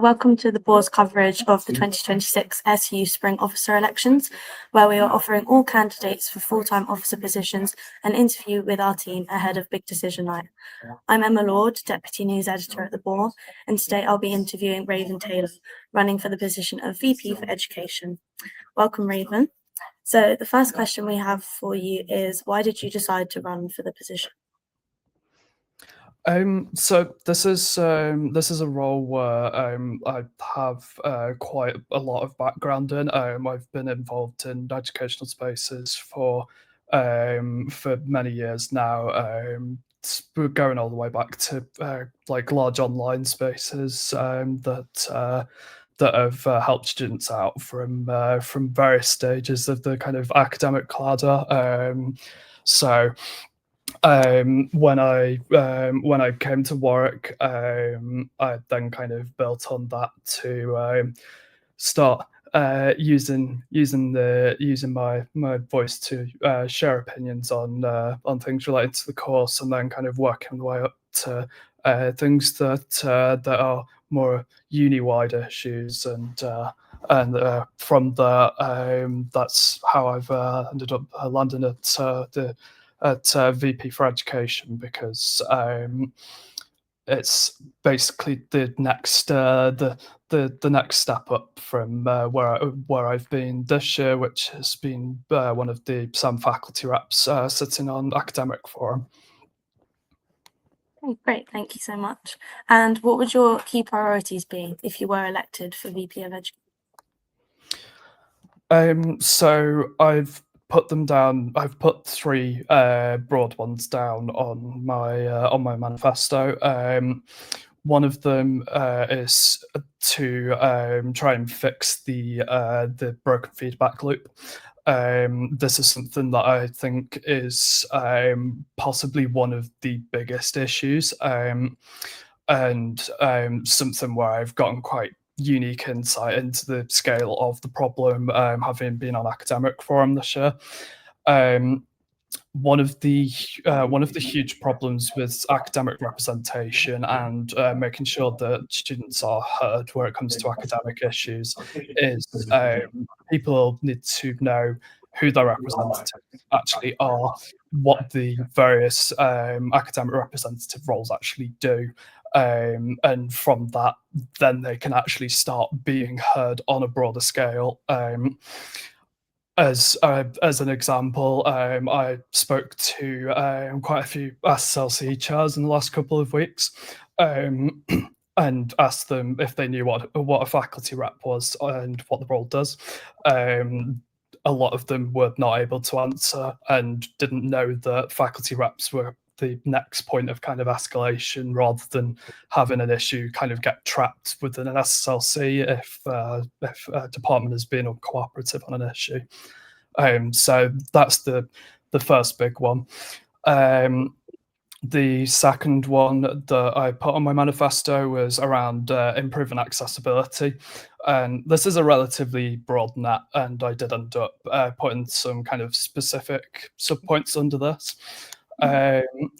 Welcome to the Boar's coverage of the 2026 SU Spring Officer elections, where we are offering all candidates for full-time officer positions an interview with our team ahead of Big Decision Night. I'm Emma Lord, Deputy News Editor at the Boar, and today I'll be interviewing Raven Taylor, running for the position of VP for Education. Welcome, Raven. So the first question we have for you is, why did you decide to run for the position? So this is a role where I have quite a lot of background in. I've been involved in educational spaces for many years now. Going all the way back to like large online spaces that have helped students out from various stages of the kind of academic ladder. So when I came to Warwick, I then kind of built on that to start using my voice to share opinions on things related to the course, and then kind of working my way up to things that are more uni-wide issues, and from there, that's how I've ended up landing at VP for Education, because it's basically the next step up from where I've been this year, which has been one of the SAM faculty reps sitting on academic forum. Okay, great, thank you so much. And what would your key priorities be if you were elected for VP of Education? So I've put them down. I've put three broad ones down on my manifesto. One of them is to try and fix the broken feedback loop. This is something that I think is possibly one of the biggest issues, and something where I've gotten quite unique insight into the scale of the problem, having been on academic forum this year. One of the huge problems with academic representation and making sure that students are heard where it comes to academic issues is people need to know who their representatives actually are, what the various academic representative roles actually do. And from that, then they can actually start being heard on a broader scale. As an example, I spoke to quite a few SSLC chairs in the last couple of weeks, and asked them if they knew what a faculty rep was and what the role does. A lot of them were not able to answer and didn't know that faculty reps were the next point of kind of escalation, rather than having an issue kind of get trapped within an SSLC if a department has been uncooperative on an issue. So that's the first big one. The second one that I put on my manifesto was around improving accessibility. And this is a relatively broad net, and I did end up putting some kind of specific subpoints under this.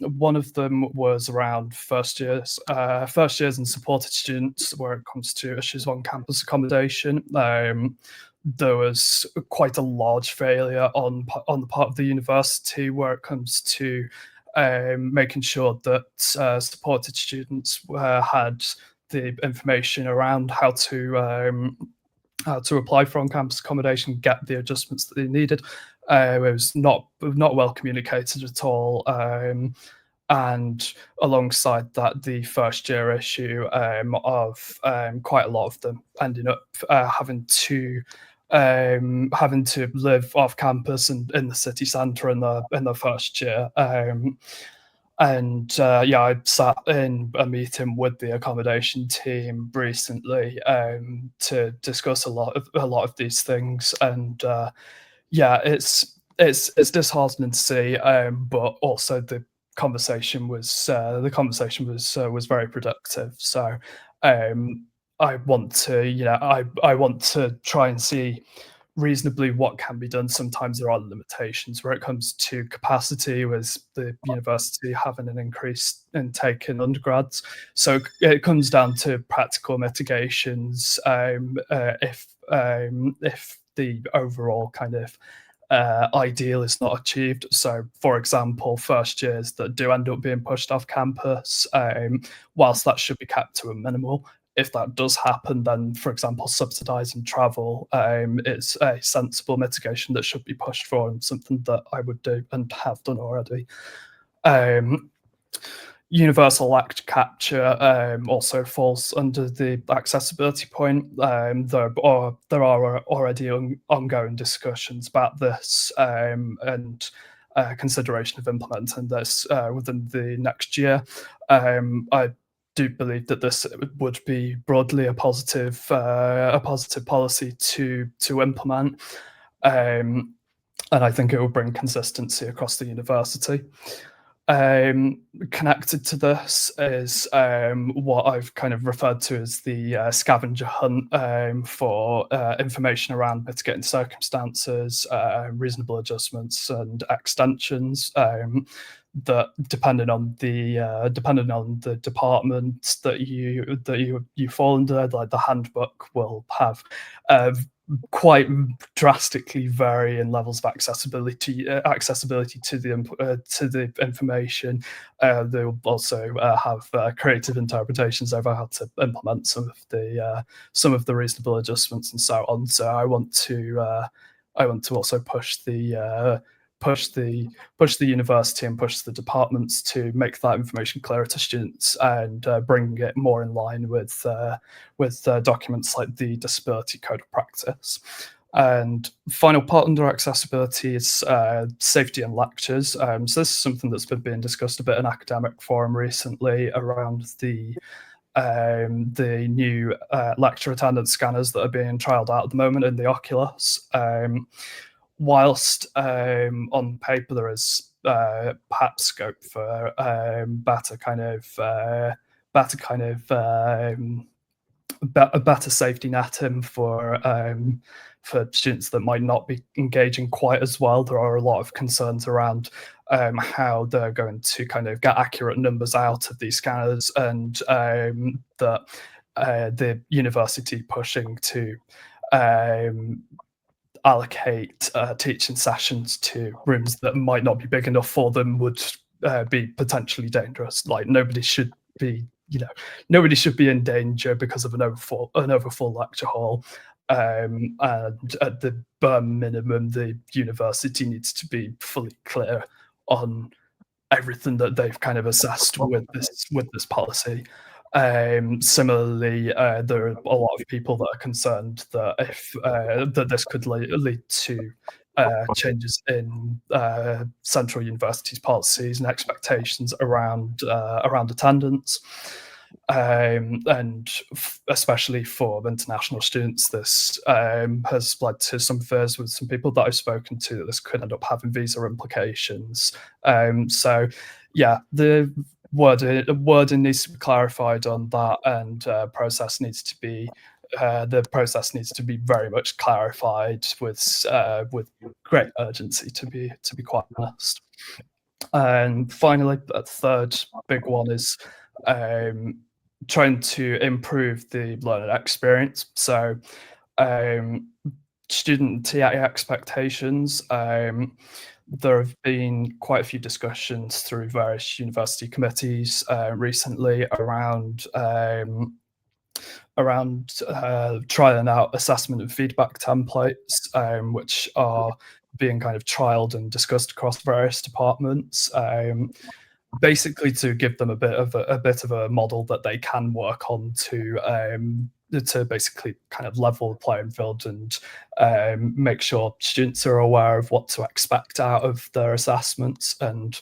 One of them was around first years and supported students where it comes to issues on campus accommodation. There was quite a large failure on the part of the university where it comes to making sure that supported students had the information around how to apply for on-campus accommodation, get the adjustments that they needed. It was not well communicated at all. And alongside that, the first year issue of quite a lot of them ending up having to live off campus and in the city centre in the first year. I sat in a meeting with the accommodation team recently to discuss a lot of these things, and it's disheartening to see, but also the conversation was very productive. So I want to try and see reasonably what can be done. Sometimes there are limitations where it comes to capacity, with the university having an increased intake in undergrads. So it comes down to practical mitigations if the overall kind of ideal is not achieved. So, for example, first years that do end up being pushed off campus, whilst that should be kept to a minimal, if that does happen, then, for example, subsidising travel is a sensible mitigation that should be pushed for, and something that I would do and have done already. Universal lecture capture also falls under the accessibility point. There are already ongoing discussions about this, and consideration of implementing this within the next year. I do believe that this would be broadly a positive policy to implement, and I think it will bring consistency across the university. Connected to this is what I've kind of referred to as the scavenger hunt for information around mitigating circumstances, reasonable adjustments, and extensions. That depending on the department that you fall under, like the handbook will have quite drastically varying levels of accessibility to the information. They will also have creative interpretations over how to implement some of the reasonable adjustments and so on. So I want to also push the university and push the departments to make that information clearer to students, and bring it more in line with documents like the Disability Code of Practice. And final part under accessibility is safety in lectures. So this is something that's been being discussed a bit in academic forum recently around the new lecture attendance scanners that are being trialled out at the moment in the Oculus. Whilst on paper there is perhaps scope for better a better safety netting for students that might not be engaging quite as well, there are a lot of concerns around how they're going to kind of get accurate numbers out of these scanners, and that the university pushing to allocate teaching sessions to rooms that might not be big enough for them would be potentially dangerous. Like nobody should be in danger because of an overfull lecture hall. And at the bare minimum, the university needs to be fully clear on everything that they've kind of assessed with this policy. Similarly, there are a lot of people that are concerned that if that this could lead to changes in Central University's policies and expectations around attendance. And especially for international students, this has led to some fears with some people that I've spoken to that this could end up having visa implications. So, yeah, the wording needs to be clarified on that, and the process needs to be very much clarified with great urgency, to be quite honest. And finally, the third big one is trying to improve the learning experience. So student TA expectations. There have been quite a few discussions through various university committees recently around trialing out assessment and feedback templates, which are being kind of trialed and discussed across various departments, basically to give them a bit of a model that they can work on to basically kind of level the playing field and make sure students are aware of what to expect out of their assessments. And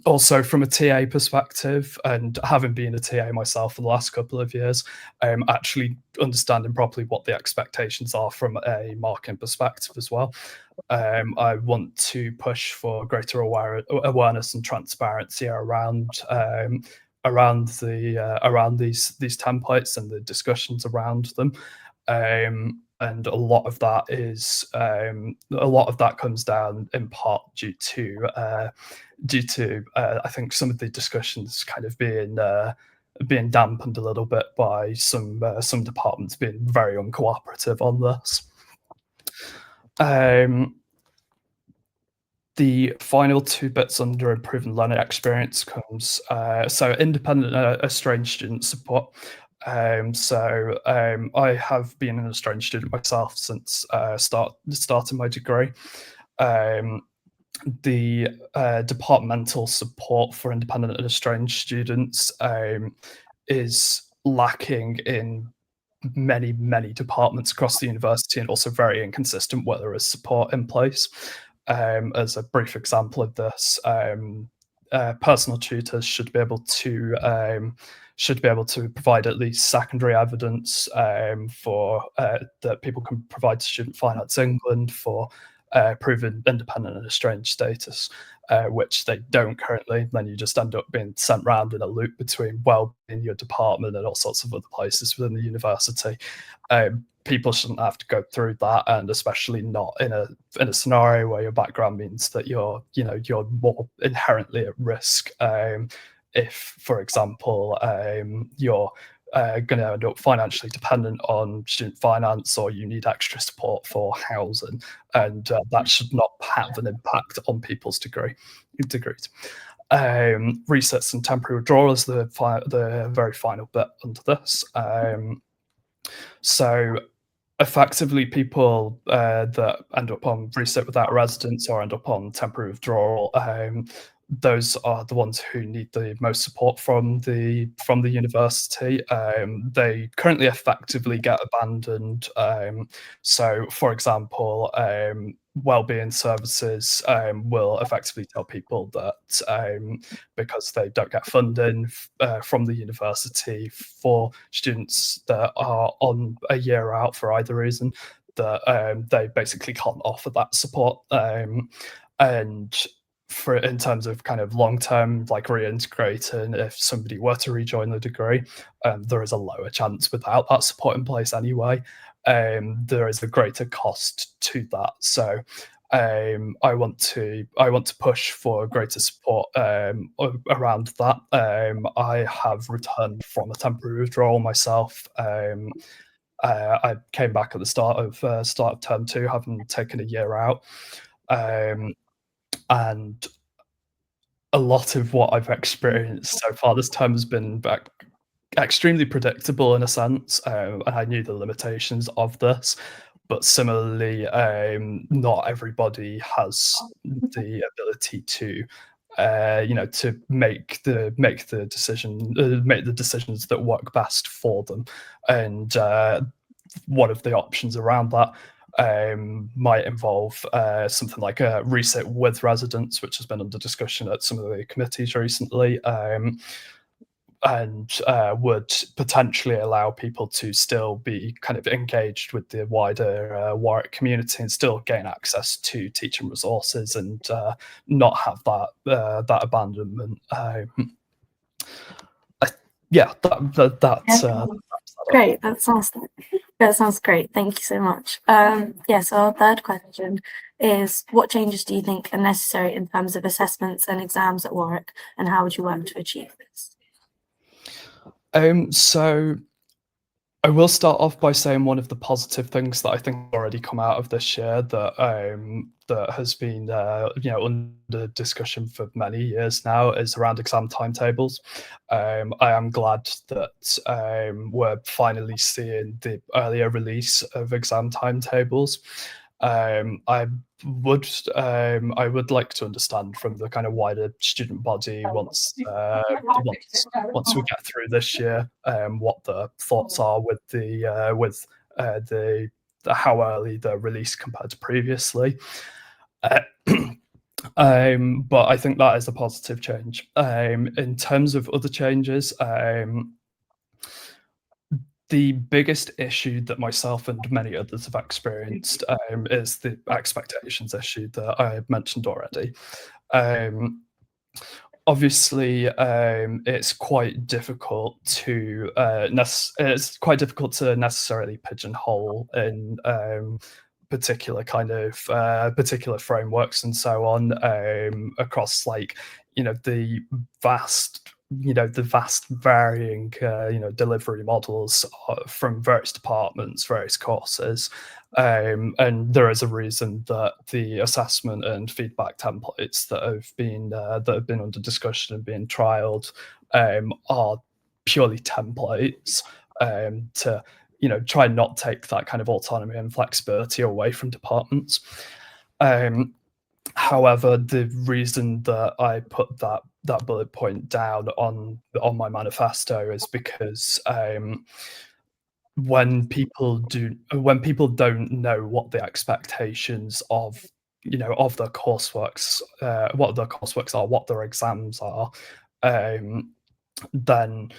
also from a TA perspective, and having been a TA myself for the last couple of years, actually understanding properly what the expectations are from a marking perspective as well. I want to push for greater awareness and transparency around these templates and the discussions around them. and a lot of that comes down in part due to I think some of the discussions kind of being dampened a little bit by some departments being very uncooperative on this. The final two bits under improving learning experience comes so independent estranged student support. I have been an estranged student myself since starting my degree. The departmental support for independent and estranged students is lacking in many departments across the university, and also very inconsistent where there is support in place. As a brief example of this, personal tutors should be able to provide at least secondary evidence for that people can provide to Student Finance England for proving independent and estranged status, which they don't currently. Then you just end up being sent round in a loop between in your department and all sorts of other places within the university. People shouldn't have to go through that, and especially not in a scenario where your background means that you're more inherently at risk. If, for example, you're going to end up financially dependent on student finance, or you need extra support for housing, and that should not have an impact on people's degrees. Resets and temporary withdrawal is the very final bit under this. So effectively, people that end up on reset without a residence or end up on temporary withdrawal, those are the ones who need the most support from the university. They currently effectively get abandoned. So, for example, wellbeing services will effectively tell people that because they don't get funding from the university for students that are on a year out for either reason, that they basically can't offer that support. And in terms of kind of long-term, like reintegrating, if somebody were to rejoin the degree, there is a lower chance without that support in place anyway. There is a greater cost to that. So I want to push for greater support around that. I have returned from a temporary withdrawal myself. I came back at the start of term 2, having taken a year out. And a lot of what I've experienced so far this term has been extremely predictable in a sense, and I knew the limitations of this. But similarly, not everybody has the ability to, to make the decisions that work best for them. And one of the options around that might involve something like a resit with residents, which has been under discussion at some of the committees recently, and would potentially allow people to still be kind of engaged with the wider Warwick community and still gain access to teaching resources, and not have that abandonment. That's Great. That sounds great. Thank you so much. So our third question is, what changes do you think are necessary in terms of assessments and exams at Warwick, and how would you work to achieve this? So I will start off by saying one of the positive things that I think has already come out of this year that has been under discussion for many years now is around exam timetables. I am glad that we're finally seeing the earlier release of exam timetables. I would like to understand from the kind of wider student body once we get through this year, what the thoughts are with the how early the release compared to previously. But I think that is a positive change. In terms of other changes, the biggest issue that myself and many others have experienced is the expectations issue that I have mentioned already. obviously, it's quite difficult to necessarily pigeonhole in particular kind of particular frameworks and so on across like the vast varying delivery models from various departments, various courses. And there is a reason that the assessment and feedback templates that have been under discussion and being trialed are purely templates to try and not take that kind of autonomy and flexibility away from departments. However, the reason that I put that bullet point down on my manifesto is because when people don't know what the expectations of of their courseworks what their courseworks are, what their exams are, then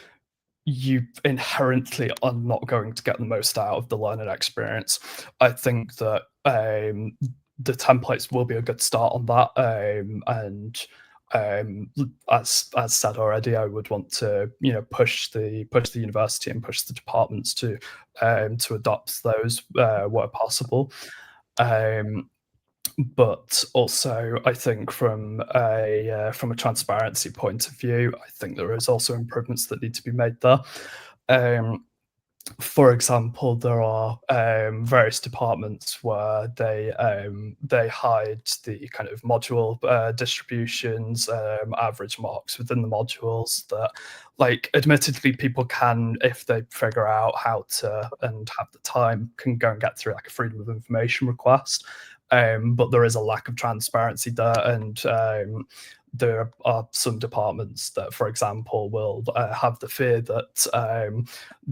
you inherently are not going to get the most out of the learning experience. I think that the templates will be a good start on that, and as said already, I would want to push the university and push the departments to adopt those where possible. But also, I think from a transparency point of view, I think there is also improvements that need to be made there. For example, there are various departments where they hide the kind of module distributions, average marks within the modules that, like, admittedly, people can, if they figure out how to and have the time, can go and get through like a freedom of information request. But there is a lack of transparency there, and there are some departments that, for example, will have the fear that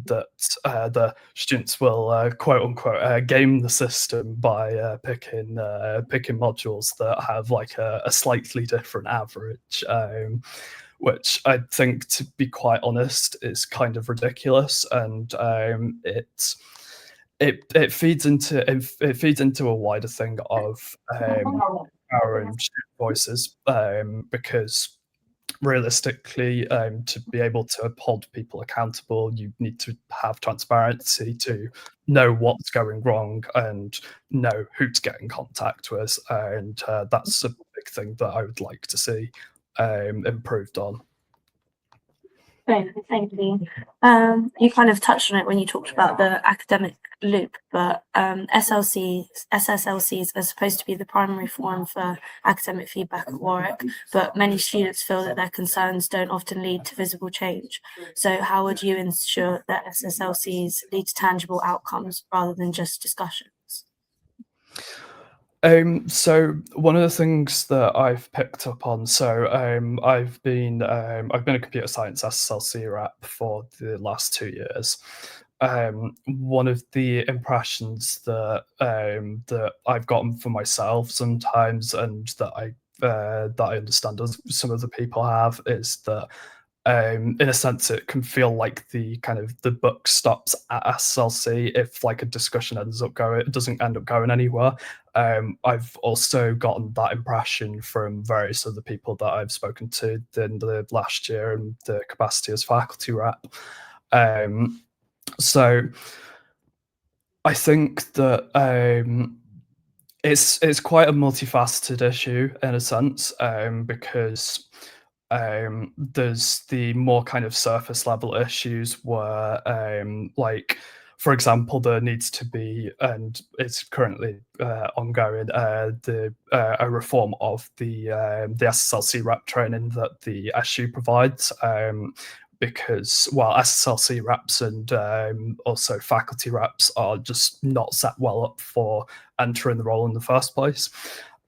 the students will quote unquote game the system by picking modules that have like a slightly different average, which I think, to be quite honest, is kind of ridiculous, and it feeds into a wider thing of power and student voices, because realistically, to be able to hold people accountable, you need to have transparency to know what's going wrong and know who to get in contact with, and that's a big thing that I would like to see improved on. Thank you. You kind of touched on it when you talked about the academic loop, but SSLCs are supposed to be the primary forum for academic feedback at Warwick, but many students feel that their concerns don't often lead to visible change. So how would you ensure that SSLCs lead to tangible outcomes rather than just discussions? So one of the things that I've picked up on, I've been a computer science SSLC rep for the last 2 years. One of the impressions that I've gotten for myself sometimes, and that I understand as some other people have, is that in a sense, it can feel like the book stops at SLC if like a discussion doesn't end up going anywhere. I've also gotten that impression from various other people that I've spoken to in the last year in the capacity as faculty rep. So I think that it's quite a multifaceted issue in a sense, because there's the more kind of surface level issues where, like, for example, there needs to be, and it's currently ongoing, a reform of the SSLC rep training that the SU provides. Because, well, SSLC reps and also faculty reps are just not set well up for entering the role in the first place.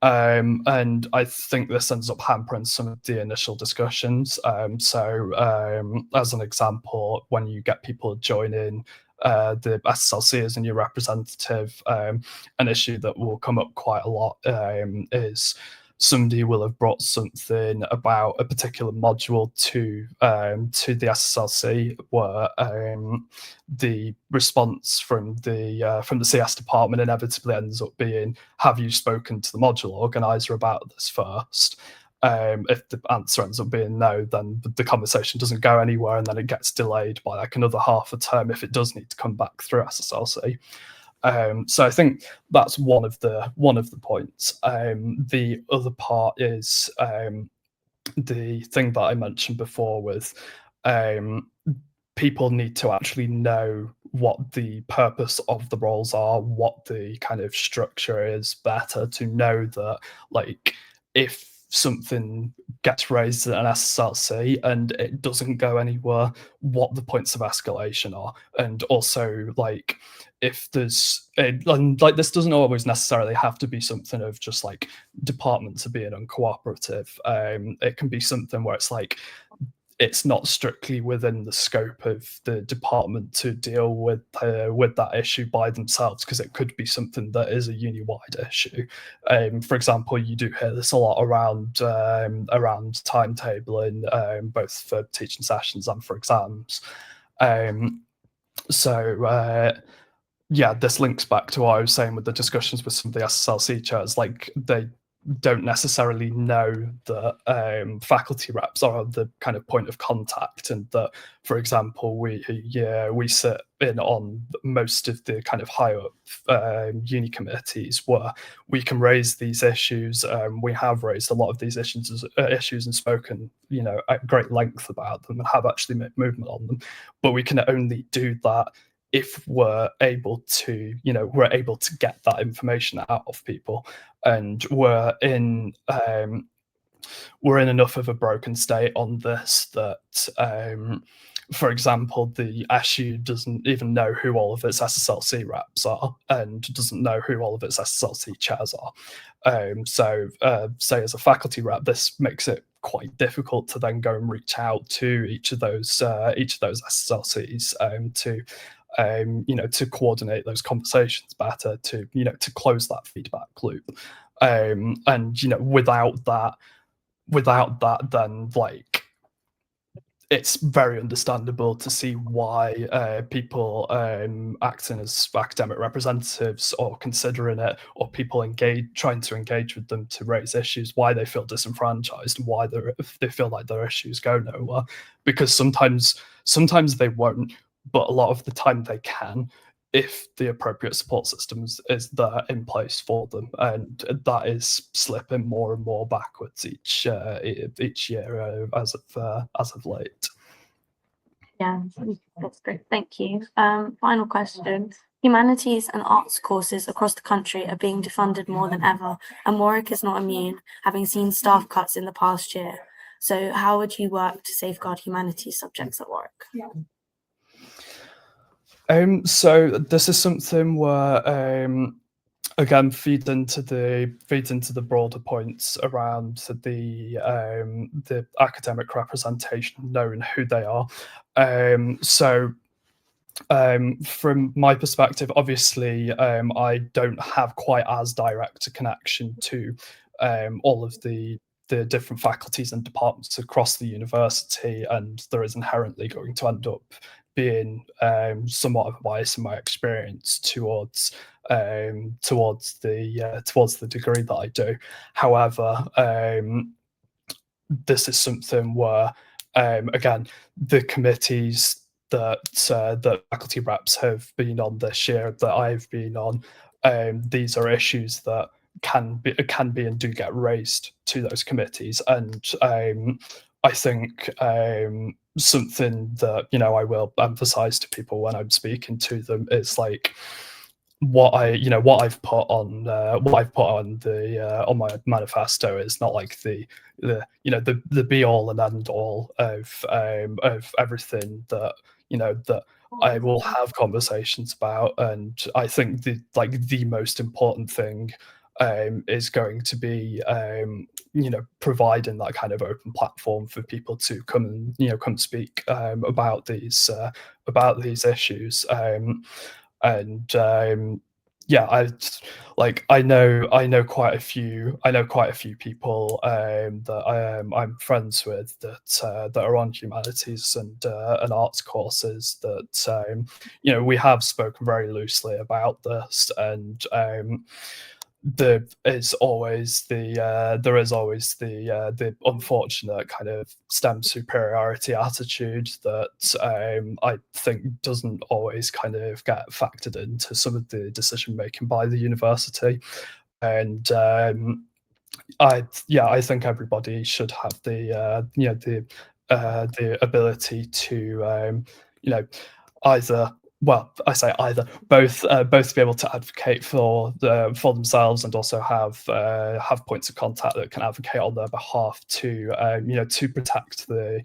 And I think this ends up hampering some of the initial discussions. As an example, when you get people joining the SSLC as a new representative, an issue that will come up quite a lot is somebody will have brought something about a particular module to the SSLC, where the response from the CS department inevitably ends up being, "Have you spoken to the module organizer about this first?" If the answer ends up being no, then the conversation doesn't go anywhere, and then it gets delayed by like another half a term if it does need to come back through SSLC. So I think that's one of the points. The other part is the thing that I mentioned before with people need to actually know what the purpose of the roles are, what the kind of structure is, better to know that, like, if something gets raised at an SSLC and it doesn't go anywhere, what the points of escalation are. And also, like, if there's and like, this doesn't always necessarily have to be something of just like departments are being uncooperative. It can be something where it's like it's not strictly within the scope of the department to deal with that issue by themselves, because it could be something that is a uni-wide issue. For example, you do hear this a lot around timetabling, both for teaching sessions and for exams. Yeah, this links back to what I was saying with the discussions with some of the SSLC chairs. Like, they don't necessarily know that faculty reps are the kind of point of contact, and that, for example, we sit in on most of the kind of higher up uni committees where we can raise these issues. We have raised a lot of these issues and spoken, at great length about them, and have actually made movement on them. But we can only do that if we're able to get that information out of people. And we're in enough of a broken state on this that, for example, the SU doesn't even know who all of its SSLC reps are, and doesn't know who all of its SSLC chairs are. So, say as a faculty rep, this makes it quite difficult to then go and reach out to each of those SSLCs to coordinate those conversations better, to close that feedback loop. And without that, then, like, it's very understandable to see why people acting as academic representatives, or considering it, or people trying to engage with them to raise issues, why they feel disenfranchised, and why they feel like their issues go nowhere. Because sometimes they won't, but a lot of the time they can, if the appropriate support systems is there in place for them. And that is slipping more and more backwards each year, as of late. Yeah, that's great. Thank you. Final question. Humanities and arts courses across the country are being defunded more than ever, and Warwick is not immune, having seen staff cuts in the past year. So how would you work to safeguard humanities subjects at Warwick? So this is something where, again, feeds into the broader points around the academic representation, knowing who they are. From my perspective, obviously, I don't have quite as direct a connection to all of the different faculties and departments across the university, and there is inherently going to end up being somewhat of a bias in my experience towards the degree that I do. However, this is something where, again, the committees that faculty reps have been on this year, that I've been on, these are issues that can be and do get raised to those committees. And I think something that I will emphasize to people when I'm speaking to them is, like, what I've put on my manifesto is not like the be all and end all of everything that that I will have conversations about. And I think the most important thing is going to be providing that kind of open platform for people to come speak about these issues. Yeah, I know quite a few people that I'm friends with that are on humanities and arts courses, that we have spoken very loosely about this. And there is always the unfortunate kind of STEM superiority attitude that I think doesn't always kind of get factored into some of the decision making by the university. And I think everybody should have the ability to you know either well, I say either both to be able to advocate for themselves and also have points of contact that can advocate on their behalf to protect the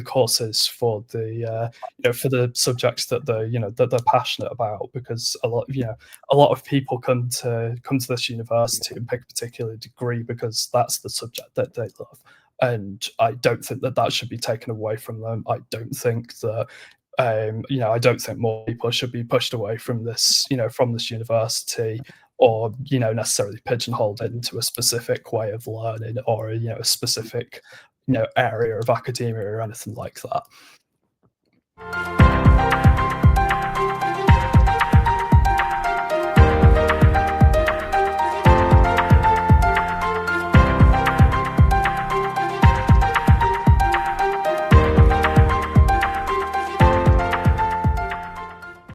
courses for for the subjects that they're passionate about, because a lot of people come to this university and pick a particular degree because that's the subject that they love. And I don't think that that should be taken away from them. I don't think that I don't think more people should be pushed away from this university, or necessarily pigeonholed into a specific way of learning, or a specific area of academia or anything like that.